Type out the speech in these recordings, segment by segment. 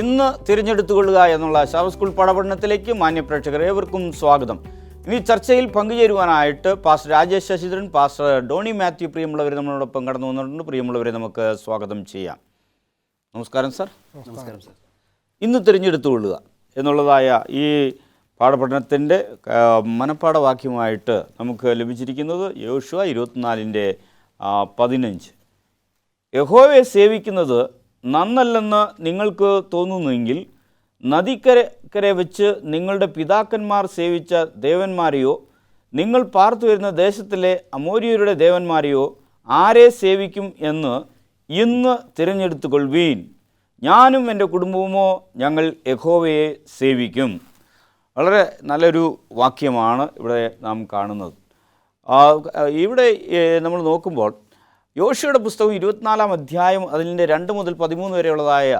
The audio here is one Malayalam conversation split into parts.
ഇന്ന് തിരഞ്ഞെടുത്തുകൊള്ളുക എന്നുള്ള ശാബത്ത് സ്കൂൾ പാഠപഠനത്തിലേക്ക് മാന്യപ്രേക്ഷകർ ഏവർക്കും സ്വാഗതം. ഇനി ചർച്ചയിൽ പങ്കുചേരുവാനായിട്ട് പാസ്റ്റർ രാജേഷ് ശശിധരൻ, പാസ്റ്റർ ഡോണി മാത്യു പ്രിയമുള്ളവർ നമ്മളോടൊപ്പം കടന്നു വന്നിട്ടുണ്ട്. പ്രിയമുള്ളവരെ നമുക്ക് സ്വാഗതം ചെയ്യാം. നമസ്കാരം സാർ. നമസ്കാരം സാർ. ഇന്ന് തിരഞ്ഞെടുത്തുകൊള്ളുക എന്നുള്ളതായ ഈ പാഠപഠനത്തിൻ്റെ മനഃപ്പാഠവാക്യമായിട്ട് നമുക്ക് ലഭിച്ചിരിക്കുന്നത് യോശുവ 24:15. യഹോവയെ സേവിക്കുന്നത് നന്നല്ലെന്ന് നിങ്ങൾക്ക് തോന്നുന്നുവെങ്കിൽ നദിക്കരെ വെച്ച് നിങ്ങളുടെ പിതാക്കന്മാർ സേവിച്ച ദേവന്മാരെയോ നിങ്ങൾ പാർത്തു വരുന്ന ദേശത്തിലെ അമോര്യരുടെ ദേവന്മാരെയോ ആരെ സേവിക്കും എന്ന് ഇന്ന് തിരഞ്ഞെടുത്തുകൊള്ളുവീൻ. ഞാനും എൻ്റെ കുടുംബവുമോ ഞങ്ങൾ യഹോവയെ സേവിക്കും. വളരെ നല്ലൊരു വാക്യമാണ് ഇവിടെ നാം കാണുന്നത്. ഇവിടെ നമ്മൾ നോക്കുമ്പോൾ യോശുവയുടെ പുസ്തകം 24-ാം അധ്യായം അതിൻ്റെ 2 മുതൽ 13 വരെയുള്ളതായ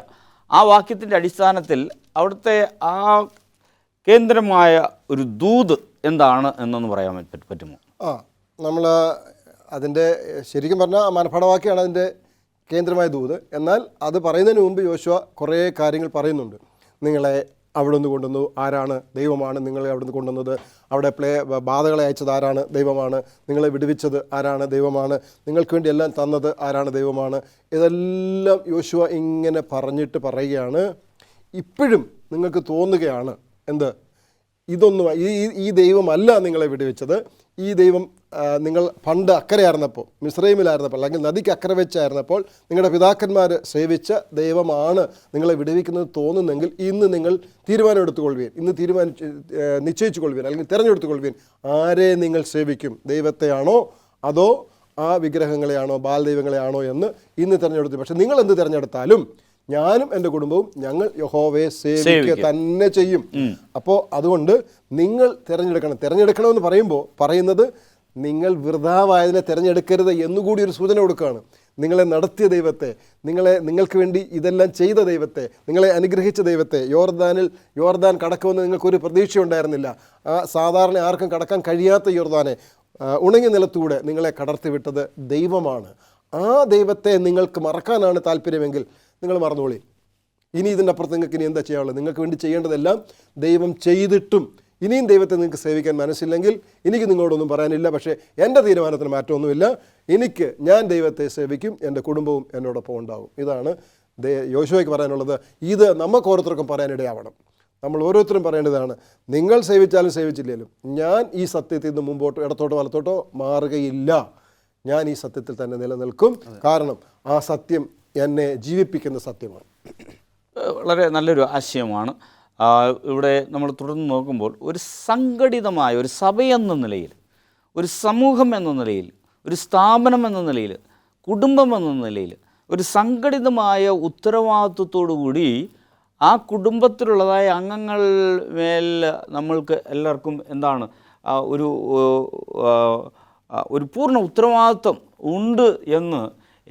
ആ വാക്യത്തിൻ്റെ അടിസ്ഥാനത്തിൽ അവിടുത്തെ ആ കേന്ദ്രമായ ഒരു ദൂത് എന്താണ് എന്നൊന്ന് പറയാൻ പറ്റുമോ? നമ്മൾ അതിൻ്റെ ശരിക്കും പറഞ്ഞാൽ മനഃപ്പാഠവാക്യമാണ് അതിൻ്റെ കേന്ദ്രമായ ദൂത്. എന്നാൽ അത് പറയുന്നതിന് മുമ്പ് യോശുവ കുറേ കാര്യങ്ങൾ പറയുന്നുണ്ട്. നിങ്ങളെ അവിടെ നിന്ന് കൊണ്ടുവന്നു ആരാണ്? ദൈവമാണ്. നിങ്ങളെ അവിടെ നിന്ന് കൊണ്ടുവന്നത്, അവിടെ ബാധകളെ അയച്ചത് ആരാണ്? ദൈവമാണ്. നിങ്ങളെ വിടുവിച്ചത് ആരാണ്? ദൈവമാണ്. നിങ്ങൾക്ക് വേണ്ടി എല്ലാം തന്നത് ആരാണ്? ദൈവമാണ്. ഇതെല്ലാം യോശുവ ഇങ്ങനെ പറഞ്ഞിട്ട് പറയുകയാണ്. ഇപ്പോഴും നിങ്ങൾക്ക് തോന്നുകയാണ് എന്ത്? ഇതൊന്നും ഈ ദൈവമല്ല നിങ്ങളെ വിടുവിച്ചത്. ഈ ദൈവം നിങ്ങൾ പണ്ട് അക്കരയായിരുന്നപ്പോൾ, മിസ്രൈമിലായിരുന്നപ്പോൾ, അല്ലെങ്കിൽ നദിക്ക് അക്കരെ വെച്ചായിരുന്നപ്പോൾ നിങ്ങളുടെ പിതാക്കന്മാർ സേവിച്ച ദൈവമാണ് നിങ്ങളെ വിടുവിക്കുന്നത് തോന്നുന്നെങ്കിൽ ഇന്ന് നിങ്ങൾ തീരുമാനം എടുത്തുകൊള്ളുവീൻ. ഇന്ന് നിശ്ചയിച്ചു കൊള്ളുവീൻ, അല്ലെങ്കിൽ തിരഞ്ഞെടുത്തുകൊള്ളുവീൻ. ആരെ നിങ്ങൾ സേവിക്കും? ദൈവത്തെയാണോ അതോ ആ വിഗ്രഹങ്ങളെയാണോ, ബാലദൈവങ്ങളെയാണോ എന്ന് ഇന്ന് തിരഞ്ഞെടുത്തു. പക്ഷെ നിങ്ങൾ എന്ത് തിരഞ്ഞെടുത്താലും ഞാനും എൻ്റെ കുടുംബവും ഞങ്ങൾ യഹോവയെ സേവിക്കുക തന്നെ ചെയ്യും. അപ്പോൾ അതുകൊണ്ട് നിങ്ങൾ തിരഞ്ഞെടുക്കണമെന്ന് പറയുന്നത് നിങ്ങൾ വൃഥാവായതിനെ തിരഞ്ഞെടുക്കരുത് എന്നുകൂടി ഒരു സൂചന കൊടുക്കുകയാണ്. നിങ്ങളെ നടത്തിയ ദൈവത്തെ, നിങ്ങൾക്ക് വേണ്ടി ഇതെല്ലാം ചെയ്ത ദൈവത്തെ, നിങ്ങളെ അനുഗ്രഹിച്ച ദൈവത്തെ, യോർദാൻ കടക്കുമെന്ന് നിങ്ങൾക്കൊരു പ്രതീക്ഷ ഉണ്ടായിരുന്നില്ല. ആ സാധാരണ ആർക്കും കടക്കാൻ കഴിയാത്ത യോർദാനെ ഉണങ്ങിയ നിലത്തൂടെ നിങ്ങളെ കടർത്തിവിട്ടത് ദൈവമാണ്. ആ ദൈവത്തെ നിങ്ങൾക്ക് മറക്കാനാണ് താല്പര്യമെങ്കിൽ നിങ്ങൾ മറന്നോളി. ഇനി ഇതിൻ്റെ അപ്പുറത്ത് നിങ്ങൾക്ക് ഇനി എന്താ ചെയ്യാനുള്ളത്? നിങ്ങൾക്ക് വേണ്ടി ചെയ്യേണ്ടതെല്ലാം ദൈവം ചെയ്തിട്ടും ഇനിയും ദൈവത്തെ നിങ്ങൾക്ക് സേവിക്കാൻ മനസ്സില്ലെങ്കിൽ എനിക്ക് നിങ്ങളോടൊന്നും പറയാനില്ല. പക്ഷേ എൻ്റെ തീരുമാനത്തിന് മാറ്റമൊന്നുമില്ല. ഞാൻ ദൈവത്തെ സേവിക്കും, എൻ്റെ കുടുംബവും എന്നോടൊപ്പം ഉണ്ടാകും. ഇതാണ് യോശുവയ്ക്ക് പറയാനുള്ളത്. ഇത് നമുക്ക് ഓരോരുത്തർക്കും പറയാനിടയാവണം. നമ്മൾ ഓരോരുത്തരും പറയേണ്ടതാണ്. നിങ്ങൾ സേവിച്ചാലും സേവിച്ചില്ലെങ്കിലും ഞാൻ ഈ സത്യത്തിൽ നിന്ന് മുമ്പോട്ടോ ഇടത്തോട്ടോ വലത്തോട്ടോ മാറുകയില്ല. ഞാൻ ഈ സത്യത്തിൽ തന്നെ നിലനിൽക്കും. കാരണം ആ സത്യം എന്നെ ജീവിപ്പിക്കുന്ന സത്യമാണ്. വളരെ നല്ലൊരു ആശയമാണ്. ഇവിടെ നമ്മൾ തുടർന്ന് നോക്കുമ്പോൾ ഒരു സംഘടിതമായ ഒരു സഭയെന്ന നിലയിൽ, ഒരു സമൂഹം എന്ന നിലയിൽ, ഒരു സ്ഥാപനം എന്ന നിലയിൽ, കുടുംബം എന്ന നിലയിൽ ഒരു സംഘടിതമായ ഉത്തരവാദിത്വത്തോടു കൂടി ആ കുടുംബത്തിലുള്ളതായ അംഗങ്ങൾ മേൽ നമ്മൾക്ക് എല്ലാവർക്കും എന്താണ് ഒരു പൂർണ്ണ ഉത്തരവാദിത്വം ഉണ്ട് എന്ന്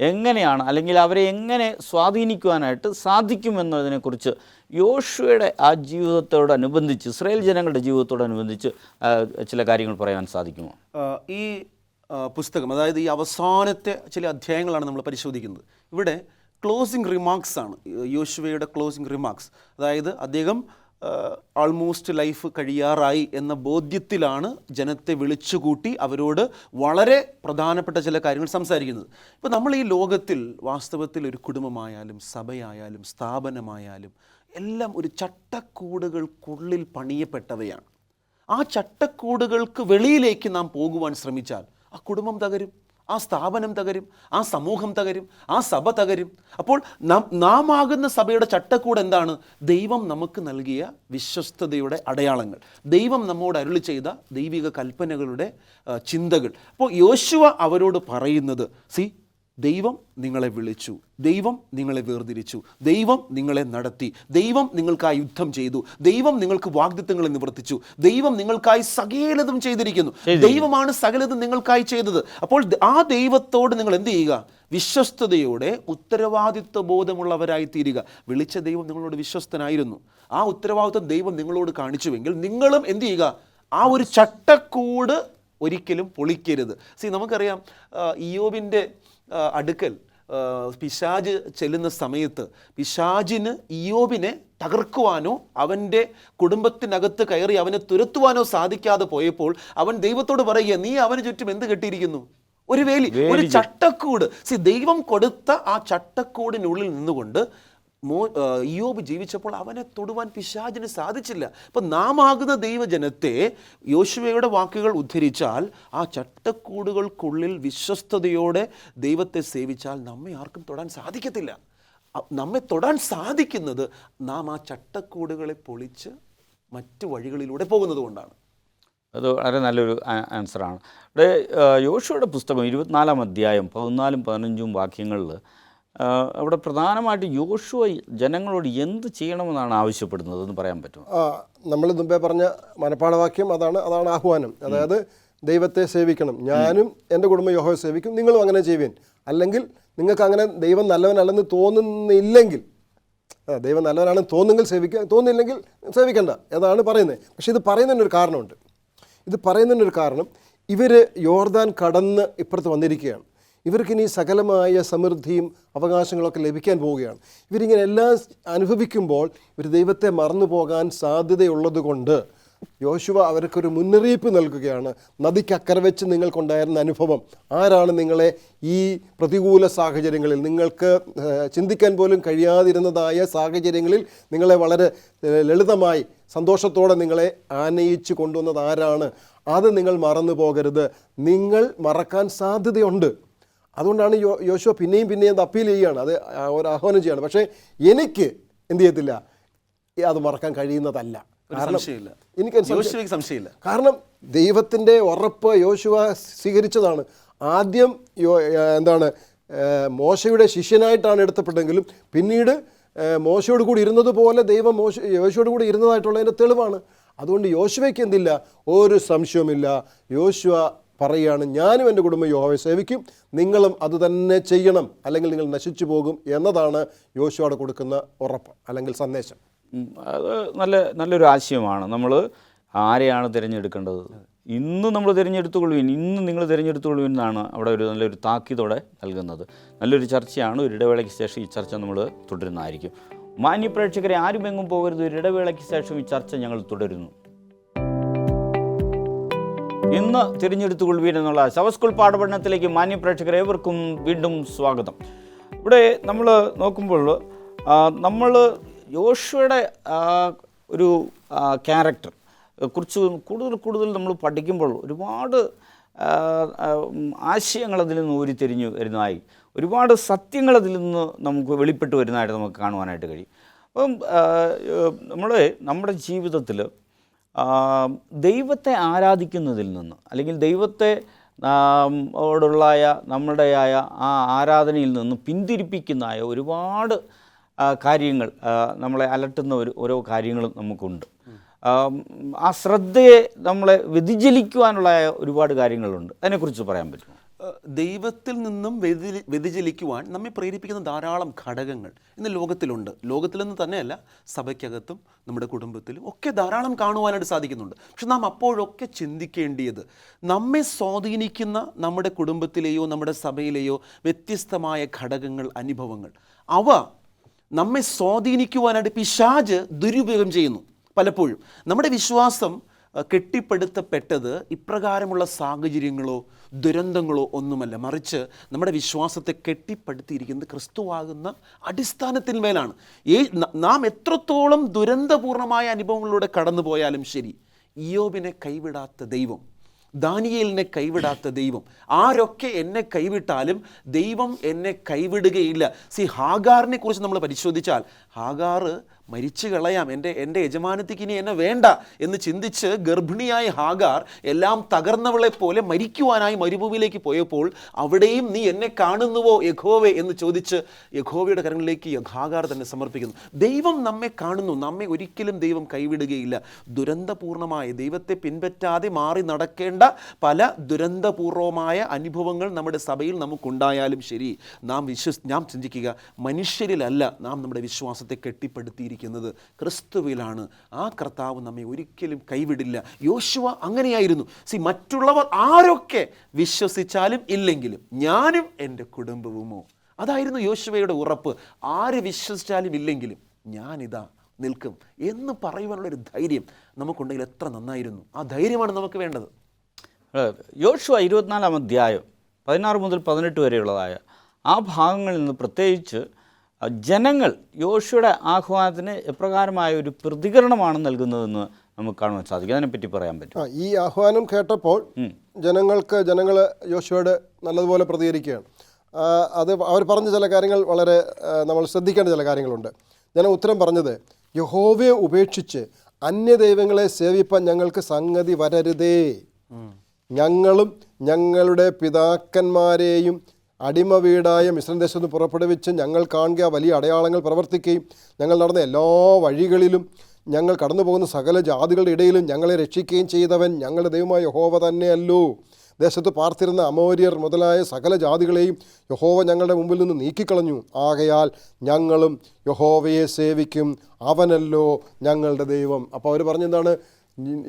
എങ്ങനെയാണ്, അല്ലെങ്കിൽ അവരെ എങ്ങനെ സ്വാധീനിക്കുവാനായിട്ട് സാധിക്കുമെന്നതിനെക്കുറിച്ച് യോശുവയുടെ ആ ജീവിതത്തോടനുബന്ധിച്ച്, ഇസ്രായേൽ ജനങ്ങളുടെ ജീവിതത്തോടനുബന്ധിച്ച് ചില കാര്യങ്ങൾ പറയാൻ സാധിക്കുമോ? ഈ പുസ്തകം, അതായത് ഈ അവസാനത്തെ ചില അധ്യായങ്ങളാണ് നമ്മൾ പരിശോധിക്കുന്നത്. ഇവിടെ ക്ലോസിംഗ് റിമാർക്സ് ആണ്, യോശുവയുടെ ക്ലോസിംഗ് റിമാർക്സ്. അതായത് അദ്ദേഹം ആൾമോസ്റ്റ് ലൈഫ് കഴിയാറായി എന്ന ബോധ്യത്തിലാണ് ജനത്തെ വിളിച്ചുകൂട്ടി അവരോട് വളരെ പ്രധാനപ്പെട്ട ചില കാര്യങ്ങൾ സംസാരിക്കുന്നത്. ഇപ്പോൾ നമ്മൾ ഈ ലോകത്തിൽ വാസ്തവത്തിൽ ഒരു കുടുംബമായാലും സഭയായാലും സ്ഥാപനമായാലും എല്ലാം ഒരു ചട്ടക്കൂടുകൾക്കുള്ളിൽ പണിയപ്പെട്ടവയാണ്. ആ ചട്ടക്കൂടുകൾക്ക് വെളിയിലേക്ക് നാം പോകുവാൻ ശ്രമിച്ചാൽ ആ കുടുംബം തകരും, ആ സ്ഥാപനം തകരും, ആ സമൂഹം തകരും, ആ സഭ തകരും. അപ്പോൾ നാം ആകുന്ന സഭയുടെ ചട്ടക്കൂട് എന്താണ്? ദൈവം നമുക്ക് നൽകിയ വിശ്വസ്തതയുടെ അടയാളങ്ങൾ, ദൈവം നമ്മോട് അരുളി ചെയ്ത ദൈവിക കൽപ്പനകളുടെ ചിന്തകൾ. അപ്പോൾ യോശുവ അവരോട് പറയുന്നത്, ദൈവം നിങ്ങളെ വിളിച്ചു, ദൈവം നിങ്ങളെ വേർതിരിച്ചു, ദൈവം നിങ്ങളെ നടത്തി, ദൈവം നിങ്ങൾക്കായി യുദ്ധം ചെയ്തു, ദൈവം നിങ്ങൾക്ക് വാഗ്ദത്തങ്ങളെ നിവർത്തിച്ചു, ദൈവം നിങ്ങൾക്കായി സകലതും ചെയ്തിരിക്കുന്നു, ദൈവമാണ് സകലതും നിങ്ങൾക്കായി ചെയ്തത്. അപ്പോൾ ആ ദൈവത്തോട് നിങ്ങൾ എന്ത് ചെയ്യുക? വിശ്വസ്തയോടെ ഉത്തരവാദിത്വ ബോധമുള്ളവരായി തീരുക. വിളിച്ച ദൈവം നിങ്ങളോട് വിശ്വസ്തനായിരുന്നു. ആ ഉത്തരവാദിത്വം ദൈവം നിങ്ങളോട് കാണിച്ചുവെങ്കിൽ നിങ്ങളും എന്ത് ചെയ്യുക? ആ ഒരു ചട്ടക്കൂട് ഒരിക്കലും പൊളിക്കരുത്. നമുക്കറിയാം, ഇയ്യോബിൻ്റെ അടുക്കൽ പിശാച് ചെല്ലുന്ന സമയത്ത് പിശാചിന് ഇയ്യോബിനെ തകർക്കുവാനോ അവൻ്റെ കുടുംബത്തിനകത്ത് കയറി അവനെ തുരത്തുവാനോ സാധിക്കാതെ പോയപ്പോൾ അവൻ ദൈവത്തോട് പറയുക, നീ അവന് ചുറ്റും എന്ത് കെട്ടിയിരിക്കുന്നു? ഒരു വേലി, ഒരു ചട്ടക്കൂട്. ദൈവം കൊടുത്ത ആ ചട്ടക്കൂടിനുള്ളിൽ നിന്നുകൊണ്ട് ഇയ്യോബ് ജീവിച്ചപ്പോൾ അവനെ തൊടുവാൻ പിശാചിന് സാധിച്ചില്ല. അപ്പം നാം ആകുന്ന ദൈവജനത്തെ യോശുവയുടെ വാക്കുകൾ ഉദ്ധരിച്ചാൽ ആ ചട്ടക്കൂടുകൾക്കുള്ളിൽ വിശ്വസ്തയോടെ ദൈവത്തെ സേവിച്ചാൽ നമ്മെ ആർക്കും തൊടാൻ സാധിക്കത്തില്ല. നമ്മെ തൊടാൻ സാധിക്കുന്നത് നാം ആ ചട്ടക്കൂടുകളെ പൊളിച്ച് മറ്റു വഴികളിലൂടെ പോകുന്നത് കൊണ്ടാണ്. അത് വളരെ നല്ലൊരു ആൻസറാണ്. ഇവിടെ യോശുവയുടെ പുസ്തകം 24-ാം അധ്യായം 14-15 വാക്യങ്ങളിൽ അവിടെ പ്രധാനമായിട്ട് യോശുവ ജനങ്ങളോട് എന്ത് ചെയ്യണമെന്നാണ് ആവശ്യപ്പെടുന്നത് എന്ന് പറയാൻ പറ്റുമോ? നമ്മൾ മുമ്പേ പറഞ്ഞ മനപ്പാഠവാക്യം അതാണ് ആഹ്വാനം. അതായത് ദൈവത്തെ സേവിക്കണം, ഞാനും എൻ്റെ കുടുംബം യഹോവയെ സേവിക്കും, നിങ്ങളും അങ്ങനെ ചെയ്യുവേൻ. അല്ലെങ്കിൽ നിങ്ങൾക്ക് അങ്ങനെ ദൈവം നല്ലവനല്ലെന്ന് തോന്നുന്നില്ലെങ്കിൽ, ദൈവം നല്ലവനാണെന്ന് തോന്നുന്നെങ്കിൽ തോന്നുന്നില്ലെങ്കിൽ സേവിക്കണ്ട എന്നാണ് പറയുന്നത്. പക്ഷേ ഇത് പറയുന്നതിനൊരു കാരണമുണ്ട്. ഇത് പറയുന്നതിനൊരു കാരണം, ഇവർ യോർദാൻ കടന്ന് ഇപ്പുറത്ത് വന്നിരിക്കുകയാണ്. ഇവർക്കിനി സകലമായ സമൃദ്ധിയും അവകാശങ്ങളൊക്കെ ലഭിക്കാൻ പോവുകയാണ്. ഇവരിങ്ങനെ എല്ലാം അനുഭവിക്കുമ്പോൾ ഇവർ ദൈവത്തെ മറന്നു പോകാൻ സാധ്യതയുള്ളത് കൊണ്ട് യോശുവ അവർക്കൊരു മുന്നറിയിപ്പ് നൽകുകയാണ്. നദിക്കക്കരെ വെച്ച് നിങ്ങൾക്കുണ്ടായിരുന്ന അനുഭവം, ആരാണ് നിങ്ങളെ ഈ പ്രതികൂല സാഹചര്യങ്ങളിൽ, നിങ്ങൾക്ക് ചിന്തിക്കാൻ പോലും കഴിയാതിരുന്നതായ സാഹചര്യങ്ങളിൽ നിങ്ങളെ വളരെ ലളിതമായി സന്തോഷത്തോടെ നിങ്ങളെ ആനയിച്ച് കൊണ്ടുവന്നത് ആരാണ്? അത് നിങ്ങൾ മറന്നു പോകരുത്. നിങ്ങൾ മറക്കാൻ സാധ്യതയുണ്ട്. അതുകൊണ്ടാണ് യോശുവ പിന്നെയും അപ്പീൽ ചെയ്യുകയാണ്, അത് ഒരു ആഹ്വാനം ചെയ്യാണ്. പക്ഷേ എനിക്ക് എന്ത് ചെയ്യത്തില്ല, അത് മറക്കാൻ കഴിയുന്നതല്ല. എനിക്ക് സംശയമില്ല. കാരണം ദൈവത്തിൻ്റെ ഉറപ്പ് യോശുവ സ്വീകരിച്ചതാണ്. ആദ്യം മോശയുടെ ശിഷ്യനായിട്ടാണ് എടുത്തപ്പെട്ടെങ്കിലും പിന്നീട് മോശയോട് കൂടി ഇരുന്നത് പോലെ ദൈവം യോശുവോട് കൂടി ഇരുന്നതായിട്ടുള്ളതിൻ്റെ തെളിവാണ്. അതുകൊണ്ട് യോശുവയ്ക്ക് എന്തില്ല, ഒരു സംശയവുമില്ല. യോശുവ പറയുകയാണ്, ഞാനും എൻ്റെ കുടുംബം യഹോവയെ സേവിക്കും, നിങ്ങളും അത് തന്നെ ചെയ്യണം, അല്ലെങ്കിൽ നിങ്ങൾ നശിച്ചു പോകും എന്നതാണ് യോശുവയോട് കൊടുക്കുന്ന ഉറപ്പ് അല്ലെങ്കിൽ സന്ദേശം. അത് നല്ലൊരു ആശയമാണ്. നമ്മൾ ആരെയാണ് തിരഞ്ഞെടുക്കേണ്ടത്? ഇന്ന് നമ്മൾ തിരഞ്ഞെടുത്തുകൊള്ളുവിൻ, ഇന്ന് നിങ്ങൾ തിരഞ്ഞെടുത്തുകൊള്ളുവിൻ എന്നാണ് അവിടെ ഒരു നല്ലൊരു താക്കീതോടെ നൽകുന്നത്. നല്ലൊരു ചർച്ചയാണ്. ഒരു ഇടവേളയ്ക്ക് ശേഷം ഈ ചർച്ച നമ്മൾ തുടരുന്നതായിരിക്കും. മാന്യപ്രേക്ഷകരെ, ആരും എങ്ങും പോകരുത്. ഒരു ഇടവേളയ്ക്ക് ശേഷം ഈ ചർച്ച ഞങ്ങൾ തുടരുന്നു. ഇന്ന് തിരഞ്ഞെടുത്തുകൊള്ളുവിൻ എന്നുള്ള ശവസ്കൂൾ പാഠപഠനത്തിലേക്ക് മാന്യപ്രേക്ഷകരെ ഏവർക്കും വീണ്ടും സ്വാഗതം. ഇവിടെ നമ്മൾ നോക്കുമ്പോൾ നമ്മൾ യോശുവയുടെ ഒരു ക്യാരക്ടർ കുറിച്ച് കൂടുതൽ നമ്മൾ പഠിക്കുമ്പോൾ ഒരുപാട് ആശയങ്ങൾ അതിൽ നിന്ന് ഉരുത്തിരിഞ്ഞു വരുന്നതായി, ഒരുപാട് സത്യങ്ങൾ അതിൽ നിന്ന് നമുക്ക് വെളിപ്പെട്ട് വരുന്നതായിട്ട് നമുക്ക് കാണുവാനായിട്ട് കഴിയും. അപ്പം നമ്മുടെ ജീവിതത്തിൽ ദൈവത്തെ ആരാധിക്കുന്നതിൽ നിന്ന്, അല്ലെങ്കിൽ ദൈവത്തെ ഓടുള്ളായ നമ്മുടെയായ ആ ആരാധനയിൽ നിന്ന് പിന്തിരിപ്പിക്കുന്നതായ ഒരുപാട് കാര്യങ്ങൾ, നമ്മളെ അലട്ടുന്ന ഓരോ കാര്യങ്ങളും നമുക്കുണ്ട്. ആ ശ്രദ്ധയെ നമ്മളെ വ്യതിചലിക്കുവാനുള്ള ഒരുപാട് കാര്യങ്ങളുണ്ട്. അതിനെക്കുറിച്ച് പറയാൻ പറ്റുമോ? ദൈവത്തിൽ നിന്നും വ്യതിചലിക്കുവാൻ നമ്മെ പ്രേരിപ്പിക്കുന്ന ധാരാളം ഘടകങ്ങൾ ഇന്ന് ലോകത്തിലുണ്ട്. ലോകത്തിലെന്ന് തന്നെയല്ല, സഭയ്ക്കകത്തും നമ്മുടെ കുടുംബത്തിലും ഒക്കെ ധാരാളം കാണുവാനായിട്ട് സാധിക്കുന്നുണ്ട്. പക്ഷെ നാം അപ്പോഴൊക്കെ ചിന്തിക്കേണ്ടിയത്, നമ്മെ സ്വാധീനിക്കുന്ന നമ്മുടെ കുടുംബത്തിലെയോ നമ്മുടെ സഭയിലെയോ വ്യത്യസ്തമായ ഘടകങ്ങൾ, അനുഭവങ്ങൾ, അവ നമ്മെ സ്വാധീനിക്കുവാനായിട്ട് പിശാച് ദുരുപയോഗം ചെയ്യുന്നു. പലപ്പോഴും നമ്മുടെ വിശ്വാസം കെട്ടിപ്പടുത്തപ്പെട്ടത് ഇപ്രകാരമുള്ള സാഹചര്യങ്ങളോ ദുരന്തങ്ങളോ ഒന്നുമല്ല, മറിച്ച് നമ്മുടെ വിശ്വാസത്തെ കെട്ടിപ്പടുത്തിയിരിക്കുന്നത് ക്രിസ്തുവാകുന്ന അടിസ്ഥാനത്തിന്മേലാണ്. നാം എത്രത്തോളം ദുരന്തപൂർണമായ അനുഭവങ്ങളിലൂടെ കടന്നു പോയാലും ശരി, ഇയ്യോബിനെ കൈവിടാത്ത ദൈവം, ദാനിയേലിനെ കൈവിടാത്ത ദൈവം, ആരൊക്കെ എന്നെ കൈവിട്ടാലും ദൈവം എന്നെ കൈവിടുകയില്ല. ഹാഗാറിനെ കുറിച്ച് നമ്മൾ പരിശോധിച്ചാൽ, ഹാഗാർ മരിച്ചു കളയാം, എൻ്റെ യജമാനത്തിക്ക് ഇനി എന്നെ വേണ്ട എന്ന് ചിന്തിച്ച് ഗർഭിണിയായ ഹാഗാർ എല്ലാം തകർന്നവളെ പോലെ മരിക്കുവാനായി മരുഭൂമിയിലേക്ക് പോയപ്പോൾ അവിടെയും നീ എന്നെ കാണുന്നുവോ യഹോവേ എന്ന് ചോദിച്ച് യഹോവയുടെ കരങ്ങളിലേക്ക് ഹാഗാർ തന്നെ സമർപ്പിക്കുന്നു. ദൈവം നമ്മെ കാണുന്നു, നമ്മെ ഒരിക്കലും ദൈവം കൈവിടുകയില്ല. ദുരന്തപൂർണമായ, ദൈവത്തെ പിൻപറ്റാതെ മാറി നടക്കേണ്ട പല ദുരന്തപൂർവമായ അനുഭവങ്ങൾ നമ്മുടെ സഭയിൽ നമുക്കുണ്ടായാലും ശരി, നാം ചിന്തിക്കുക, മനുഷ്യരിലല്ല നാം നമ്മുടെ വിശ്വാസത്തെ കെട്ടിപ്പടുത്തിയിരിക്കുന്നത്, ക്രിസ്തുവിലാണ്. ആ കർത്താവ് നമ്മെ ഒരിക്കലും കൈവിടില്ല. യോശുവ അങ്ങനെയായിരുന്നു. മറ്റുള്ളവർ ആരൊക്കെ വിശ്വസിച്ചാലും ഇല്ലെങ്കിലും ഞാനും എൻ്റെ കുടുംബവുമോ, അതായിരുന്നു യോശുവയുടെ ഉറപ്പ്. ആര് വിശ്വസിച്ചാലും ഇല്ലെങ്കിലും ഞാനിതാ നിൽക്കും എന്ന് പറയുവാനുള്ളൊരു ധൈര്യം നമുക്കുണ്ടെങ്കിൽ എത്ര നന്നായിരുന്നു. ആ ധൈര്യമാണ് നമുക്ക് വേണ്ടത്. യോശുവ 24-ാം അധ്യായം 16 മുതൽ 18 വരെയുള്ളതായ ആ ഭാഗങ്ങളിൽ നിന്ന് പ്രത്യേകിച്ച് ജനങ്ങൾ യോശുവയുടെ ആഹ്വാനത്തിന് എപ്രകാരമായ ഒരു പ്രതികരണമാണ് നൽകുന്നതെന്ന് നമുക്ക് കാണുവാൻ സാധിക്കും. അതിനെപ്പറ്റി പറയാൻ പറ്റും. ഈ ആഹ്വാനം കേട്ടപ്പോൾ ജനങ്ങൾ യോശുവയോട് നല്ലതുപോലെ പ്രതികരിക്കുകയാണ്. അത് അവർ പറഞ്ഞ ചില കാര്യങ്ങൾ വളരെ നമ്മൾ ശ്രദ്ധിക്കേണ്ട ചില കാര്യങ്ങളുണ്ട്. ജനം ഉത്തരം പറഞ്ഞത്, യഹോവയെ ഉപേക്ഷിച്ച് അന്യദൈവങ്ങളെ സേവിപ്പാൻ ഞങ്ങൾക്ക് സംഗതി വരരുതേ. ഞങ്ങളും ഞങ്ങളുടെ പിതാക്കന്മാരെയും അടിമ വീടായ മിസ്രൈം ദേശത്ത് പുറപ്പെടുവിച്ച് ഞങ്ങൾ കാണുക വലിയ അടയാളങ്ങൾ പ്രവർത്തിക്കുകയും ഞങ്ങൾ നടന്ന എല്ലാ വഴികളിലും ഞങ്ങൾ കടന്നു പോകുന്ന സകല ജാതികളുടെ ഇടയിലും ഞങ്ങളെ രക്ഷിക്കുകയും ചെയ്തവൻ ഞങ്ങളുടെ ദൈവമായ യഹോവ തന്നെയല്ലോ. ദേശത്ത് പാർത്തിരുന്ന അമോര്യർ മുതലായ സകല ജാതികളെയും യഹോവ ഞങ്ങളുടെ മുമ്പിൽ നിന്ന് നീക്കിക്കളഞ്ഞു. ആകയാൽ ഞങ്ങളും യഹോവയെ സേവിക്കും, അവനല്ലോ ഞങ്ങളുടെ ദൈവം. അപ്പോൾ അവർ പറഞ്ഞെന്താണ്?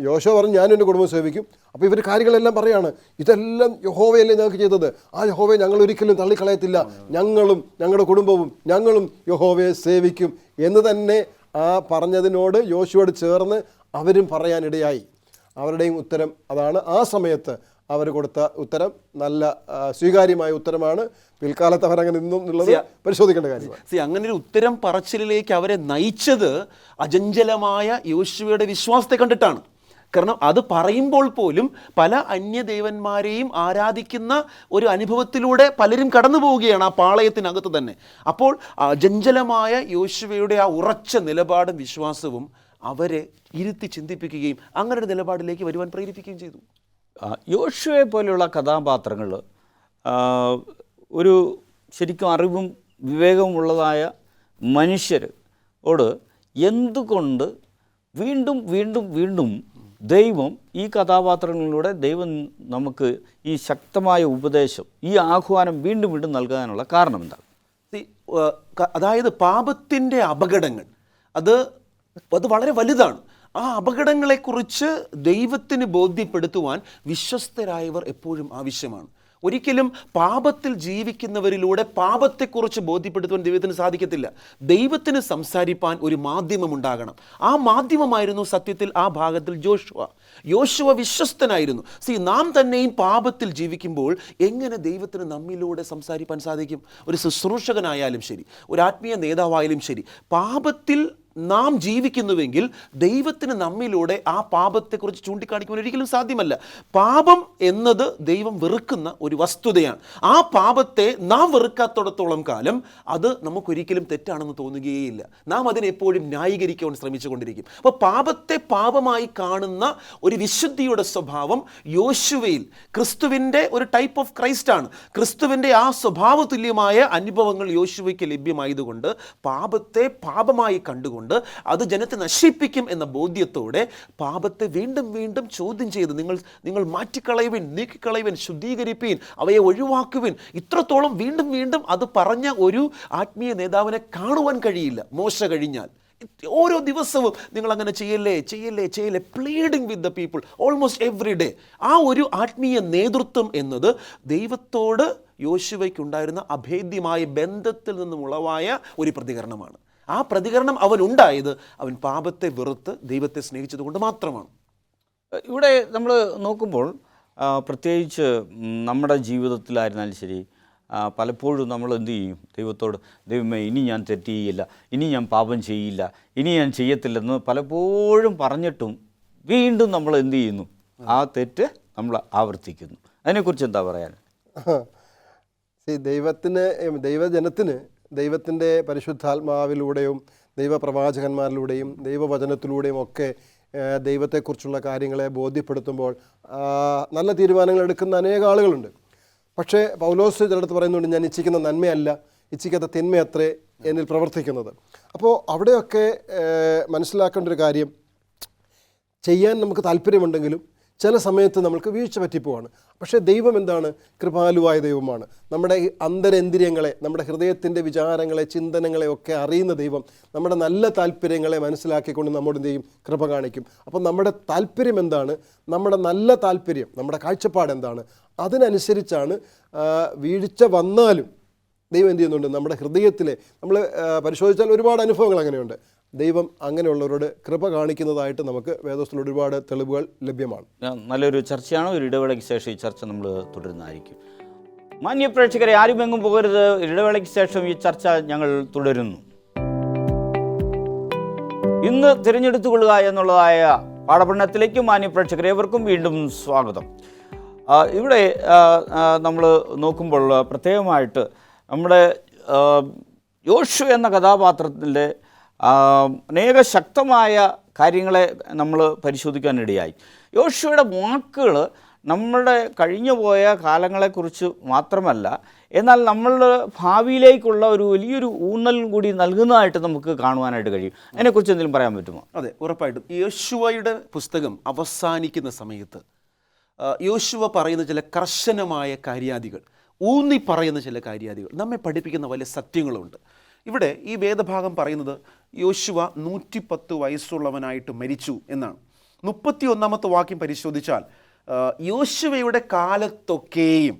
യോശുവ പറഞ്ഞു, ഞാനും എൻ്റെ കുടുംബം സേവിക്കും. അപ്പോൾ ഇവർ കാര്യങ്ങളെല്ലാം പറയാണ്, ഇതെല്ലാം യഹോവയല്ലേ ഞങ്ങൾക്ക് ചെയ്തത്, ആ യഹോവയെ ഞങ്ങൾ ഒരിക്കലും തള്ളിക്കളയത്തില്ല, ഞങ്ങളും ഞങ്ങളുടെ കുടുംബവും ഞങ്ങളും യഹോവയെ സേവിക്കും എന്ന് തന്നെ ആ പറഞ്ഞതിനോട് യോശുവയോട് ചേർന്ന് അവരും പറയാനിടയായി. അവരുടെയും ഉത്തരം അതാണ്. ആ സമയത്ത് അവർ കൊടുത്ത ഉത്തരം നല്ല സ്വീകാര്യമായ ഉത്തരമാണ്. പിൽക്കാലത്ത് അവരങ്ങനെ നിന്നും എന്നുള്ളത് പരിശോധിക്കേണ്ട കാര്യമാണ്. അങ്ങനെ ഒരു ഉത്തരം പറച്ചിലേക്ക് അവരെ നയിച്ചത് അചഞ്ചലമായ യോശുവയുടെ വിശ്വാസത്തെ കണ്ടിട്ടാണ്. കാരണം അത് പറയുമ്പോൾ പോലും പല അന്യദേവന്മാരെയും ആരാധിക്കുന്ന ഒരു അനുഭവത്തിലൂടെ പലരും കടന്നു പോവുകയാണ് ആ പാളയത്തിനകത്ത് തന്നെ. അപ്പോൾ അചഞ്ചലമായ യോശുവയുടെ ആ ഉറച്ച നിലപാടും വിശ്വാസവും അവരെ ഇരുത്തി ചിന്തിപ്പിക്കുകയും അങ്ങനെ ഒരു നിലപാടിലേക്ക് വരുവാൻ പ്രേരിപ്പിക്കുകയും ചെയ്തു. യോശുവയെ പോലെയുള്ള കഥാപാത്രങ്ങൾ ഒരു ശരിക്കും അറിവും വിവേകവും ഉള്ളതായ മനുഷ്യരോട് എന്തുകൊണ്ട് വീണ്ടും വീണ്ടും വീണ്ടും ദൈവം ഈ കഥാപാത്രങ്ങളിലൂടെ ദൈവം നമുക്ക് ഈ ശക്തമായ ഉപദേശം, ഈ ആഹ്വാനം വീണ്ടും വീണ്ടും നൽകാനുള്ള കാരണം എന്താണ്? അതായത് പാപത്തിൻ്റെ അപകടങ്ങൾ അത് വളരെ വലുതാണ്. ആ അപകടങ്ങളെക്കുറിച്ച് ദൈവത്തിന് ബോധ്യപ്പെടുത്തുവാൻ വിശ്വസ്തരായവർ എപ്പോഴും ആവശ്യമാണ്. ഒരിക്കലും പാപത്തിൽ ജീവിക്കുന്നവരിലൂടെ പാപത്തെക്കുറിച്ച് ബോധ്യപ്പെടുത്തുവാൻ ദൈവത്തിന് സാധിക്കത്തില്ല. ദൈവത്തിന് സംസാരിപ്പാൻ ഒരു മാധ്യമം ഉണ്ടാകണം. ആ മാധ്യമമായിരുന്നു സത്യത്തിൽ ആ ഭാഗത്തിൽ യോശുവ വിശ്വസ്തനായിരുന്നു. നാം തന്നെയും പാപത്തിൽ ജീവിക്കുമ്പോൾ എങ്ങനെ ദൈവത്തിന് നമ്മിലൂടെ സംസാരിപ്പാൻ സാധിക്കും? ഒരു ശുശ്രൂഷകനായാലും ശരി, ഒരു ആത്മീയ നേതാവായാലും ശരി, പാപത്തിൽ നാം ജീവിക്കുന്നുവെങ്കിൽ ദൈവത്തിന് നമ്മിലൂടെ ആ പാപത്തെക്കുറിച്ച് ചൂണ്ടിക്കാണിക്കുവാൻ ഒരിക്കലും സാധ്യമല്ല. പാപം എന്നത് ദൈവം വെറുക്കുന്ന ഒരു വസ്തുതയാണ്. ആ പാപത്തെ നാം വെറുക്കാത്തോടത്തോളം കാലം അത് നമുക്കൊരിക്കലും തെറ്റാണെന്ന് തോന്നുകയേയില്ല. നാം അതിനെ എപ്പോഴും ന്യായീകരിക്കുവാൻ ശ്രമിച്ചുകൊണ്ടിരിക്കും. അപ്പോൾ പാപത്തെ പാപമായി കാണുന്ന ഒരു വിശുദ്ധിയുടെ സ്വഭാവം യോശുവയിൽ, ക്രിസ്തുവിൻ്റെ ഒരു ടൈപ്പ് ഓഫ് ക്രൈസ്റ്റ് ആണ്. ക്രിസ്തുവിൻ്റെ ആ സ്വഭാവ തുല്യമായ അനുഭവങ്ങൾ യോശുവയ്ക്ക് ലഭ്യമായതുകൊണ്ട് പാപത്തെ പാപമായി കണ്ടുകൊണ്ട് അത് ജനത്തെ നശിപ്പിക്കും എന്ന ബോധ്യത്തോടെ പാപത്തെ വീണ്ടും വീണ്ടും ചോദ്യം ചെയ്ത് നിങ്ങൾ മാറ്റിക്കളയുവിൻ, നീക്കിക്കളയുവിൻ, ശുദ്ധീകരിപ്പീൻ, അവയെ ഒഴിവാക്കുവിൻ. ഇത്രത്തോളം വീണ്ടും വീണ്ടും അത് പറഞ്ഞ ഒരു ആത്മീയ നേതാവിനെ കാണുവാൻ കഴിയില്ല മോശ കഴിഞ്ഞാൽ. ഓരോ ദിവസവും നിങ്ങൾ അങ്ങനെ ചെയ്യല്ലേ, pleading with the people almost every day. ആ ഒരു ആത്മീയ നേതൃത്വം എന്നത് ദൈവത്തോട് യോശുവയ്ക്കുണ്ടായിരുന്ന അഭേദ്യമായ ബന്ധത്തിൽ നിന്നും ഉളവായ ഒരു പ്രതികരണമാണ്. ആ പ്രതികരണം അവനുണ്ടായത് അവൻ പാപത്തെ വെറുത്ത് ദൈവത്തെ സ്നേഹിച്ചതുകൊണ്ട് മാത്രമാണ്. ഇവിടെ നമ്മൾ നോക്കുമ്പോൾ പ്രത്യേകിച്ച് നമ്മുടെ ജീവിതത്തിലായിരുന്നാലും ശരി, പലപ്പോഴും നമ്മൾ എന്തു ചെയ്യും? ദൈവത്തോട്, ദൈവമേ ഇനി ഞാൻ തെറ്റ് ചെയ്യില്ല, ഇനി ഞാൻ പാപം ചെയ്യില്ല, ഇനി ഞാൻ ചെയ്യത്തില്ലെന്ന് പലപ്പോഴും പറഞ്ഞിട്ടും വീണ്ടും നമ്മൾ എന്തു ചെയ്യുന്നു? ആ തെറ്റ് നമ്മൾ ആവർത്തിക്കുന്നു. അതിനെക്കുറിച്ച് എന്താ പറയാൻ? ദൈവജനത്തിന് ദൈവത്തിൻ്റെ പരിശുദ്ധാത്മാവിലൂടെയും ദൈവപ്രവാചകന്മാരിലൂടെയും ദൈവവചനത്തിലൂടെയും ഒക്കെ ദൈവത്തെക്കുറിച്ചുള്ള കാര്യങ്ങളെ ബോധ്യപ്പെടുത്തുമ്പോൾ നല്ല തീരുമാനങ്ങൾ എടുക്കുന്ന അനേക ആളുകളുണ്ട്. പക്ഷേ പൗലോസ് ചിലടത്ത് പറയുന്നുണ്ട്, ഞാൻ ഇച്ഛിക്കുന്ന നന്മയല്ല, ഇച്ഛിക്കാത്ത തിന്മയത്രേ എന്നിൽ പ്രവർത്തിക്കുന്നത്. അപ്പോൾ അവിടെയൊക്കെ മനസ്സിലാക്കേണ്ട ഒരു കാര്യം, ചെയ്യാൻ നമുക്ക് താല്പര്യമുണ്ടെങ്കിലും ചില സമയത്ത് നമുക്ക് വീഴ്ച പറ്റിപ്പോവാണ്. പക്ഷേ ദൈവം എന്താണ്? കൃപാലുവായ ദൈവമാണ്. നമ്മുടെ അന്തരേന്ദ്രിയങ്ങളെ, നമ്മുടെ ഹൃദയത്തിൻ്റെ വിചാരങ്ങളെ, ചിന്തനങ്ങളെ ഒക്കെ അറിയുന്ന ദൈവം നമ്മുടെ നല്ല താല്പര്യങ്ങളെ മനസ്സിലാക്കിക്കൊണ്ട് നമ്മോട് എന്ത് ചെയ്യും? കൃപ കാണിക്കും. അപ്പം നമ്മുടെ താല്പര്യം എന്താണ്? നമ്മുടെ നല്ല താല്പര്യം, നമ്മുടെ കാഴ്ചപ്പാട് എന്താണ്? അതിനനുസരിച്ചാണ് വീഴ്ച വന്നാലും ദൈവം എന്ത് ചെയ്യുന്നുണ്ട്? നമ്മുടെ ഹൃദയത്തിലെ നമ്മൾ പരിശോധിച്ചാൽ ഒരുപാട് അനുഭവങ്ങൾ അങ്ങനെയുണ്ട്. ദൈവം അങ്ങനെയുള്ളവരോട് കൃപ കാണിക്കുന്നതായിട്ട് നമുക്ക് വേദോസ്തലത്തിൽ ഒരുപാട് തെളിവുകൾ ലഭ്യമാണ്. നല്ലൊരു ചർച്ചയാണ്. ഒരു ഇടവേളയ്ക്ക് ശേഷം ഈ ചർച്ച നമ്മൾ തുടരുന്നതായിരിക്കും. മാന്യ പ്രേക്ഷകരെ, ആരും എങ്ങും പോകരുത്. ഇടവേളയ്ക്ക് ശേഷം ഈ ചർച്ച ഞങ്ങൾ തുടരുന്നു. ഇന്ന് തിരഞ്ഞെടുത്തുകൊള്ളുക എന്നുള്ളതായ പാഠപഠനത്തിലേക്ക് മാന്യ പ്രേക്ഷകരെ ഏവർക്കും വീണ്ടും സ്വാഗതം. ഇവിടെ നമ്മൾ നോക്കുമ്പോൾ പ്രത്യേകമായിട്ട് നമ്മുടെ യോശുവ എന്ന കഥാപാത്രത്തിൻ്റെ അനേക ശക്തമായ കാര്യങ്ങളെ നമ്മൾ പരിശോധിക്കാനിടയായി. യോശുവയുടെ വാക്കുകൾ നമ്മളുടെ കഴിഞ്ഞു പോയ കാലങ്ങളെക്കുറിച്ച് മാത്രമല്ല, എന്നാൽ നമ്മളുടെ ഭാവിയിലേക്കുള്ള ഒരു വലിയൊരു ഊന്നൽ കൂടി നൽകുന്നതായിട്ട് നമുക്ക് കാണുവാനായിട്ട് കഴിയും. അതിനെക്കുറിച്ച് എന്തെങ്കിലും പറയാൻ പറ്റുമോ? അതെ, ഉറപ്പായിട്ടും. യോശുവയുടെ പുസ്തകം അവസാനിക്കുന്ന സമയത്ത് യോശുവ പറയുന്ന ചില കർശനമായ കാര്യാദികൾ, ഊന്നി പറയുന്ന ചില കാര്യാദികൾ, നമ്മെ പഠിപ്പിക്കുന്ന വലിയ സത്യങ്ങളുണ്ട്. ഇവിടെ ഈ വേദഭാഗം പറയുന്നത് യോശുവ 110 വയസ്സുള്ളവനായിട്ട് മരിച്ചു എന്നാണ്. 31-ാമത്തെ വാക്യം പരിശോധിച്ചാൽ യോശുവയുടെ കാലത്തൊക്കെയും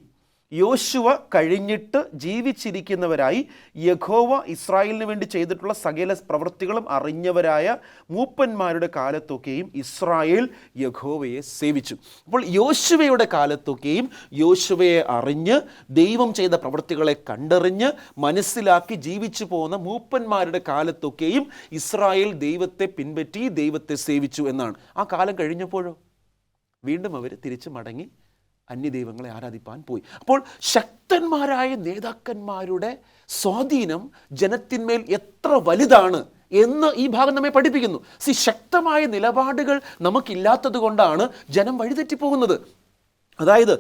യോശുവ കഴിഞ്ഞിട്ട് ജീവിച്ചിരിക്കുന്നവരായി യഹോവ ഇസ്രായേലിന് വേണ്ടി ചെയ്തിട്ടുള്ള സകല പ്രവൃത്തികളും അറിഞ്ഞവരായ മൂപ്പന്മാരുടെ കാലത്തൊക്കെയും ഇസ്രായേൽ യഹോവയെ സേവിച്ചു. അപ്പോൾ യോശുവയുടെ കാലത്തൊക്കെയും യോശുവയെ അറിഞ്ഞ് ദൈവം ചെയ്ത പ്രവൃത്തികളെ കണ്ടറിഞ്ഞ് മനസ്സിലാക്കി ജീവിച്ചു പോകുന്ന മൂപ്പന്മാരുടെ കാലത്തൊക്കെയും ഇസ്രായേൽ ദൈവത്തെ പിൻപറ്റി ദൈവത്തെ സേവിച്ചു എന്നാണ്. ആ കാലം കഴിഞ്ഞപ്പോഴോ വീണ്ടും അവർ തിരിച്ചു മടങ്ങി അന്യദൈവങ്ങളെ ആരാധിപ്പാൻ പോയി. അപ്പോൾ ശക്തന്മാരായ നേതാക്കന്മാരുടെ സ്വാധീനം ജനത്തിന്മേൽ എത്ര വലുതാണ് എന്ന് ഈ ഭാഗം നമ്മെ പഠിപ്പിക്കുന്നു. ശക്തമായ നിലപാടുകൾ നമുക്കില്ലാത്തത് കൊണ്ടാണ് ജനം വഴിതെറ്റിപ്പോകുന്നത്. അതായത്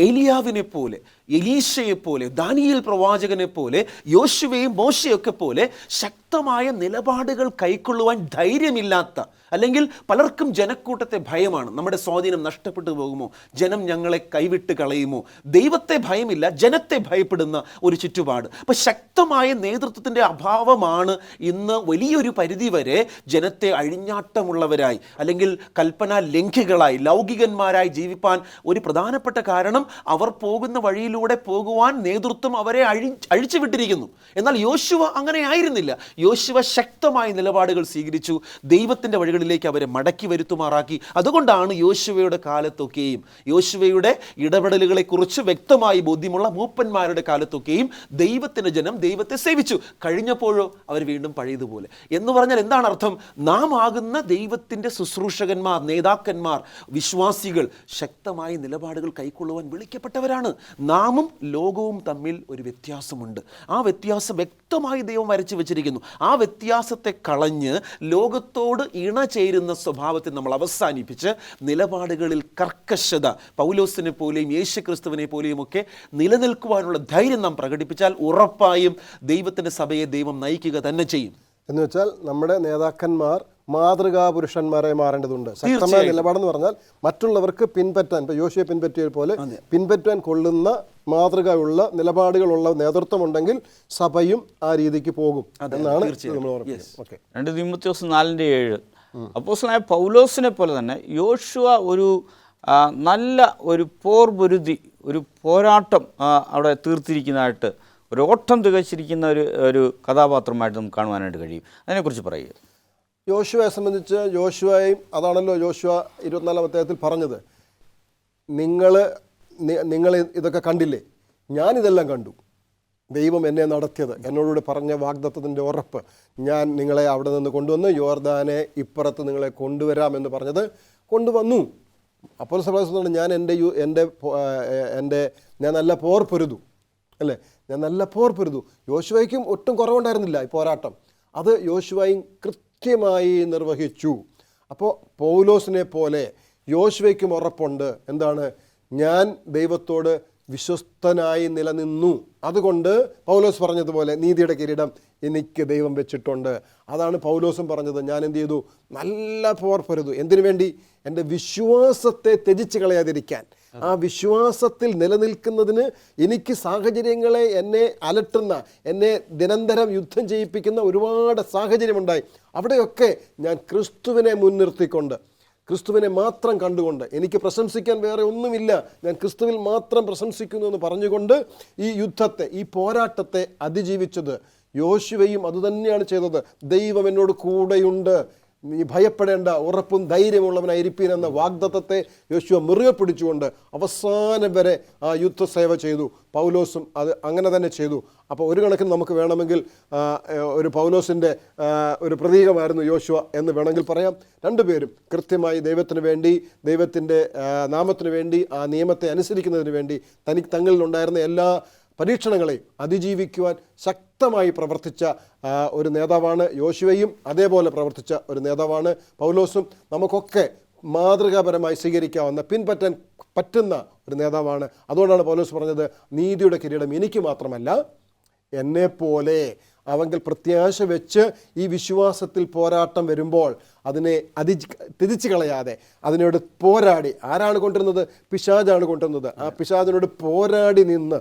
ഏലിയാവിനെ പോലെ, എലീശയെപ്പോലെ, ദാനിയേൽ പ്രവാചകനെ പോലെ, യോശുവയും മോശയൊക്കെ പോലെ ശക്തമായ നിലപാടുകൾ കൈക്കൊള്ളുവാൻ ധൈര്യമില്ലാത്ത, അല്ലെങ്കിൽ പലർക്കും ജനക്കൂട്ടത്തെ ഭയമാണ്. നമ്മുടെ സ്വാധീനം നഷ്ടപ്പെട്ടു പോകുമോ, ജനം ഞങ്ങളെ കൈവിട്ട് കളയുമോ, ദൈവത്തെ ഭയമില്ല, ജനത്തെ ഭയപ്പെടുന്ന ഒരു ചുറ്റുപാട്. അപ്പം ശക്തമായ നേതൃത്വത്തിൻ്റെ അഭാവമാണ് ഇന്ന് വലിയൊരു പരിധിവരെ ജനത്തെ അഴിഞ്ഞാട്ടമുള്ളവരായി, അല്ലെങ്കിൽ കൽപ്പനാ ലംഘികളായി, ലൗകികന്മാരായി ജീവിപ്പാൻ ഒരു പ്രധാനപ്പെട്ട കാരണം അവർ പോകുന്ന വഴിയിലൂടെ പോകുവാൻ നേതൃത്വം അവരെ അഴിച്ചു വിട്ടിരിക്കുന്നു. എന്നാൽ യോശുവ അങ്ങനെ ആയിരുന്നില്ല. യോശുവ ശക്തമായ നിലപാടുകൾ സ്വീകരിച്ചു, ദൈവത്തിൻ്റെ വഴികളിലേക്ക് അവരെ മടക്കി വരുത്തുമാറാക്കി. അതുകൊണ്ടാണ് യോശുവയുടെ കാലത്തൊക്കെയും, യോശുവയുടെ ഇടപെടലുകളെക്കുറിച്ച് വ്യക്തമായി ബോധ്യമുള്ള മൂപ്പന്മാരുടെ കാലത്തൊക്കെയും ദൈവത്തിൻ്റെ ജനം ദൈവത്തെ സേവിച്ചു. കഴിഞ്ഞപ്പോഴോ അവർ വീണ്ടും പഴയതുപോലെ. എന്ന് പറഞ്ഞാൽ എന്താണ് അർത്ഥം? നാം ആകുന്ന ദൈവത്തിൻ്റെ ശുശ്രൂഷകന്മാർ, നേതാക്കന്മാർ, വിശ്വാസികൾ ശക്തമായ നിലപാടുകൾ കൈക്കൊള്ളുവാൻ വിളിക്കപ്പെട്ടവരാണ്. നാമും ലോകവും തമ്മിൽ ഒരു വ്യത്യാസമുണ്ട്. ആ വ്യത്യാസം വ്യക്തമായി ദൈവം വരച്ചു വെച്ചിരിക്കുന്നു. ആ വ്യത്യാസത്തെ കളഞ്ഞ് ലോകത്തോട് ഇണചേരുന്ന സ്വഭാവത്തെ നമ്മൾ അവസാനിപ്പിച്ച് നിലപാടുകളിൽ കർക്കശത, പൗലോസിനെ പോലെയും യേശുക്രിസ്തുവിനെ പോലെയും ഒക്കെ നിലനിൽക്കുവാനുള്ള ധൈര്യം നാം പ്രകടിപ്പിച്ചാൽ ഉറപ്പായും ദൈവത്തിൻ്റെ സഭയെ ദൈവം നയിക്കുക തന്നെ ചെയ്യും. എന്ന് വെച്ചാൽ നമ്മുടെ നേതാക്കന്മാർ മാതൃകാ പുരുഷന്മാരെ മാറേണ്ടതുണ്ട്. ശക്തമായ നിലപാടെന്ന് പറഞ്ഞാൽ മറ്റുള്ളവർക്ക് പിൻപറ്റാൻ, ഇപ്പോൾ യോശുവയെ പിൻപറ്റിയ പോലെ പിൻപറ്റാൻ കൊള്ളുന്ന മാതൃകയുള്ള നിലപാടുകളുള്ള നേതൃത്വം ഉണ്ടെങ്കിൽ സഭയും ആ രീതിക്ക് പോകും എന്നാണ് നമ്മൾ ഓർമ്മിക്കുന്നത്. 2 തീമോഥെയോസ് 4:7 അപ്പോസ്തലനായ പൗലോസിനെ പോലെ തന്നെ യോശുവ ഒരു നല്ല ഒരു പോർപൊരുതി, ഒരു പോരാട്ടം അവിടെ തീർത്തിരിക്കുന്നതായിട്ട്, ഒരു ഓട്ടം തികച്ചിരിക്കുന്ന ഒരു കഥാപാത്രമായിട്ട് നമുക്ക് കാണുവാനായിട്ട് കഴിയും. അതിനെക്കുറിച്ച് പറയുക. യോശുവയെ സംബന്ധിച്ച്, യോശുവയും അതാണല്ലോ യോശുവ 24-ാം അധ്യായത്തിൽ പറഞ്ഞത്, നിങ്ങൾ ഇതൊക്കെ കണ്ടില്ലേ, ഞാനിതെല്ലാം കണ്ടു, ദൈവം എന്നെ നടത്തിയത്, എന്നോടുകൂടി പറഞ്ഞ വാഗ്ദത്തത്തിൻ്റെ ഉറപ്പ്, ഞാൻ നിങ്ങളെ അവിടെ നിന്ന് കൊണ്ടുവന്ന് യോർദാനെ ഇപ്പുറത്ത് നിങ്ങളെ കൊണ്ടുവരാമെന്ന് പറഞ്ഞത് കൊണ്ടുവന്നു. അപ്പോൾ സഭ ഞാൻ ഞാൻ നല്ല പോർ പൊരുതു, അല്ലേ, ഞാൻ നല്ല പോർ പൊരുതു. യോശുവയ്ക്കും ഒട്ടും കുറവുണ്ടായിരുന്നില്ല ഈ പോരാട്ടം. അത് യോശുവയും കൃത്യമായി നിർവഹിച്ചു. അപ്പോൾ പൗലോസിനെ പോലെ യോശുവയ്ക്കും ഉറപ്പുണ്ട്. എന്താണ്? ഞാൻ ദൈവത്തോട് വിശ്വസ്തനായി നിലനിന്നു. അതുകൊണ്ട് പൗലോസ് പറഞ്ഞതുപോലെ നീതിയുടെ കിരീടം എനിക്ക് ദൈവം വെച്ചിട്ടുണ്ട്. അതാണ് പൗലോസും പറഞ്ഞത്. ഞാൻ എന്ത് ചെയ്തു? നല്ല പോർ പൊരുതു. എന്തിനു വേണ്ടി? എൻ്റെ വിശ്വാസത്തെ ത്യജിച്ച് കളയാതിരിക്കാൻ. ആ വിശ്വാസത്തിൽ നിലനിൽക്കുന്നതിന് എനിക്ക് സാഹചര്യങ്ങളെ എന്നെ അലട്ടുന്ന, എന്നെ നിരന്തരം യുദ്ധം ചെയ്യിപ്പിക്കുന്ന ഒരുപാട് സാഹചര്യമുണ്ടായി. അവിടെയൊക്കെ ഞാൻ ക്രിസ്തുവിനെ മുൻനിർത്തിക്കൊണ്ട്, ക്രിസ്തുവിനെ മാത്രം കണ്ടുകൊണ്ട് എനിക്ക് പ്രശംസിക്കാൻ വേറെ ഒന്നുമില്ല, ഞാൻ ക്രിസ്തുവിൽ മാത്രം പ്രശംസിക്കുന്നു എന്ന് പറഞ്ഞുകൊണ്ട് ഈ യുദ്ധത്തെ, ഈ പോരാട്ടത്തെ അതിജീവിച്ചത് യോശുവയും അതുതന്നെയാണ് ചെയ്തത്. ദൈവം എന്നോട് കൂടെയുണ്ട്, നീ ഭയപ്പെടേണ്ട, ഉറപ്പും ധൈര്യമുള്ളവനായിരിപ്പീൻ എന്ന വാഗ്ദത്തത്തെ യോശുവ മുറുകെ പിടിച്ചുകൊണ്ട് അവസാനം വരെ ആ യുദ്ധസേവ ചെയ്തു. പൗലോസും അത് അങ്ങനെ തന്നെ ചെയ്തു. അപ്പോൾ ഒരു കണക്കിന് നമുക്ക് വേണമെങ്കിൽ ഒരു പൗലോസിൻ്റെ ഒരു പ്രതീകമായിരുന്നു യോശുവ എന്ന് വേണമെങ്കിൽ പറയാം. രണ്ടുപേരും കൃത്യമായി ദൈവത്തിന് വേണ്ടി, ദൈവത്തിൻ്റെ നാമത്തിന് വേണ്ടി, ആ നിയമത്തെ അനുസരിക്കുന്നതിന് വേണ്ടി തങ്ങളിലുണ്ടായിരുന്ന എല്ലാ പരീക്ഷണങ്ങളെയും അതിജീവിക്കുവാൻ ശക്തമായി പ്രവർത്തിച്ച ഒരു നേതാവാണ് യോശുവയും. അതേപോലെ പ്രവർത്തിച്ച ഒരു നേതാവാണ് പൗലോസും. നമുക്കൊക്കെ മാതൃകാപരമായി സ്വീകരിക്കാവുന്ന, പിൻപറ്റാൻ പറ്റുന്ന ഒരു നേതാവാണ്. അതുകൊണ്ടാണ് പൗലോസ് പറഞ്ഞത്, നീതിയുടെ കിരീടം എനിക്ക് മാത്രമല്ല, എന്നെപ്പോലെ അവങ്കിൽ പ്രത്യാശ വെച്ച് ഈ വിശ്വാസത്തിൽ പോരാട്ടം വരുമ്പോൾ അതിനെ തിരിച്ചു കളയാതെ അതിനോട് പോരാടി, ആരാണ് കൊണ്ടുവരുന്നത്? പിശാചാണ് കൊണ്ടുവരുന്നത്. ആ പിശാചിനോട് പോരാടി നിന്ന്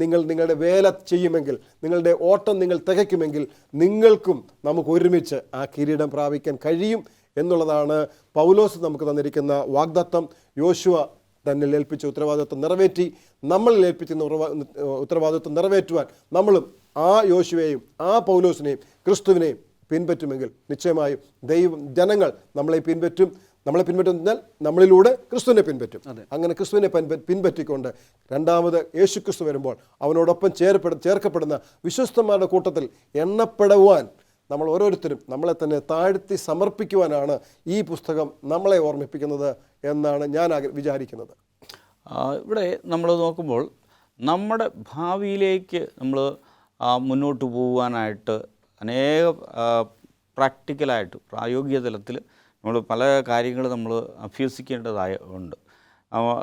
നിങ്ങളുടെ വേല ചെയ്യുമെങ്കിൽ, നിങ്ങളുടെ ഓട്ടം നിങ്ങൾ തികയ്ക്കുമെങ്കിൽ നിങ്ങൾക്കും നമുക്ക് ഒരുമിച്ച് ആ കിരീടം പ്രാപിക്കാൻ കഴിയും എന്നുള്ളതാണ് പൗലോസ് നമുക്ക് തന്നിരിക്കുന്ന വാഗ്ദത്തം. യോശുവ തന്നെ ഏൽപ്പിച്ച ഉത്തരവാദിത്വം നിറവേറ്റി, നമ്മളിൽ ഏൽപ്പിക്കുന്ന ഉത്തരവാദിത്വം നിറവേറ്റുവാൻ നമ്മളും ആ യോശുവയെയും ആ പൗലോസിനെയും ക്രിസ്തുവിനെയും പിൻപറ്റുമെങ്കിൽ നിശ്ചയമായും ജനങ്ങൾ നമ്മളെ പിൻപറ്റും. നമ്മളെ പിൻപറ്റുന്നതിനാൽ നമ്മളിലൂടെ ക്രിസ്തുവിനെ പിൻപറ്റും. അങ്ങനെ ക്രിസ്തുവിനെ പിൻപറ്റിക്കൊണ്ട് രണ്ടാമത് യേശു ക്രിസ്തു വരുമ്പോൾ അവനോടൊപ്പം ചേർക്കപ്പെടുന്ന വിശ്വസ്തന്മാരുടെ കൂട്ടത്തിൽ എണ്ണപ്പെടുവാൻ നമ്മൾ ഓരോരുത്തരും നമ്മളെ തന്നെ താഴ്ത്തി സമർപ്പിക്കുവാനാണ് ഈ പുസ്തകം നമ്മളെ ഓർമ്മിപ്പിക്കുന്നത് എന്നാണ് ഞാൻ വിചാരിക്കുന്നത്. ഇവിടെ നമ്മൾ നോക്കുമ്പോൾ നമ്മുടെ ഭാവിയിലേക്ക് നമ്മൾ മുന്നോട്ട് പോകുവാനായിട്ട് അനേക പ്രാക്ടിക്കലായിട്ട് പ്രായോഗിക തലത്തിൽ നമ്മൾ പല കാര്യങ്ങൾ നമ്മൾ അഭ്യസിക്കേണ്ടതായ ഉണ്ട്.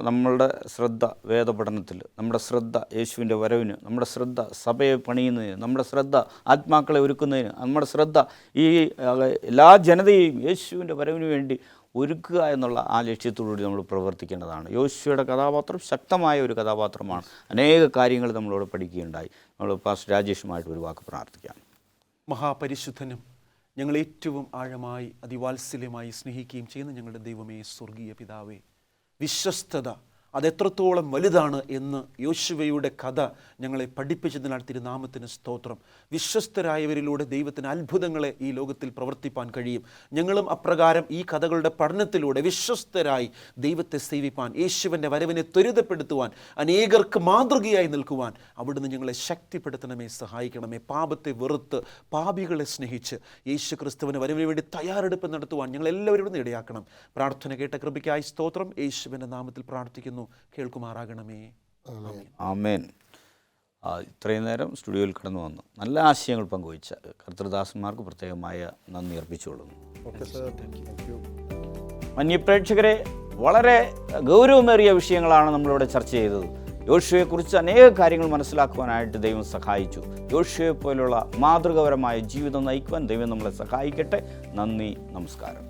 നമ്മളുടെ ശ്രദ്ധ വേദപഠനത്തിൽ, നമ്മുടെ ശ്രദ്ധ യേശുവിൻ്റെ വരവിന്, നമ്മുടെ ശ്രദ്ധ സഭയെ പണിയുന്നതിന്, നമ്മുടെ ശ്രദ്ധ ആത്മാക്കളെ ഒരുക്കുന്നതിന്, നമ്മുടെ ശ്രദ്ധ ഈ എല്ലാ ജനതയെയും യേശുവിൻ്റെ വരവിന് വേണ്ടി ഒരുക്കുക എന്നുള്ള ആ ലക്ഷ്യത്തോടുകൂടി നമ്മൾ പ്രവർത്തിക്കേണ്ടതാണ്. യോശുവയുടെ കഥാപാത്രം ശക്തമായ ഒരു കഥാപാത്രമാണ്. അനേക കാര്യങ്ങൾ നമ്മളോട് പഠിക്കുകയുണ്ടായി. നമ്മൾ പാസ്റ്റർ രാജേഷുമായിട്ട് ഒരു വാക്ക് പ്രാർത്ഥിക്കാം. മഹാപരിശുദ്ധനും ഞങ്ങൾ ഏറ്റവും ആഴമായി അതിവാത്സല്യമായി സ്നേഹിക്കുകയും ചെയ്യുന്ന ഞങ്ങളുടെ ദൈവമേ, സ്വർഗീയ പിതാവേ, വിശ്വസ്തത അതെത്രത്തോളം വലുതാണ് എന്ന് യോശുവയുടെ കഥ ഞങ്ങളെ പഠിപ്പിച്ചതിനാൽ തിരുനാമത്തിന് സ്തോത്രം. വിശ്വസ്തരായവരിലൂടെ ദൈവത്തിന് അത്ഭുതങ്ങളെ ഈ ലോകത്തിൽ പ്രവർത്തിപ്പാൻ കഴിയും. ഞങ്ങളും അപ്രകാരം ഈ കഥകളുടെ പഠനത്തിലൂടെ വിശ്വസ്തരായി ദൈവത്തെ സേവിപ്പാൻ, യേശുവിൻ്റെ വരവിനെ ത്വരിതപ്പെടുത്തുവാൻ, അനേകർക്ക് മാതൃകയായി നിൽക്കുവാൻ അവിടുന്ന് ഞങ്ങളെ ശക്തിപ്പെടുത്തണമേ, സഹായിക്കണമേ. പാപത്തെ വെറുത്ത് പാപികളെ സ്നേഹിച്ച് യേശു ക്രിസ്തുവിൻ്റെ വരവിന് വേണ്ടി തയ്യാറെടുപ്പ് നടത്തുവാൻ ഞങ്ങളെല്ലാവരും ഇടയാക്കണം. പ്രാർത്ഥന കേട്ട കൃപയ്ക്കായി സ്തോത്രം. യേശുവിൻ്റെ നാമത്തിൽ പ്രാർത്ഥിക്കുന്നു. കേൾക്കുമാറാകണമേ. ആമേൻ. ഇത്രയും നേരം സ്റ്റുഡിയോയിൽ കടന്നു വന്നു നല്ല ആശയങ്ങൾ പങ്കുവച്ച കർത്തൃദാസന്മാർക്ക് പ്രത്യേകമായ നന്ദി അർപ്പിച്ചുകൊള്ളുന്നു. മന്യപ്രേക്ഷകരെ, വളരെ ഗൗരവമേറിയ വിഷയങ്ങളാണ് നമ്മളിവിടെ ചർച്ച ചെയ്തത്. യോശുവയെക്കുറിച്ച് അനേക കാര്യങ്ങൾ മനസ്സിലാക്കുവാനായിട്ട് ദൈവം സഹായിച്ചു. യോശുവയെ പോലുള്ള മാതൃകാപരമായ ജീവിതം നയിക്കുവാൻ ദൈവം നമ്മളെ സഹായിക്കട്ടെ. നന്ദി, നമസ്കാരം.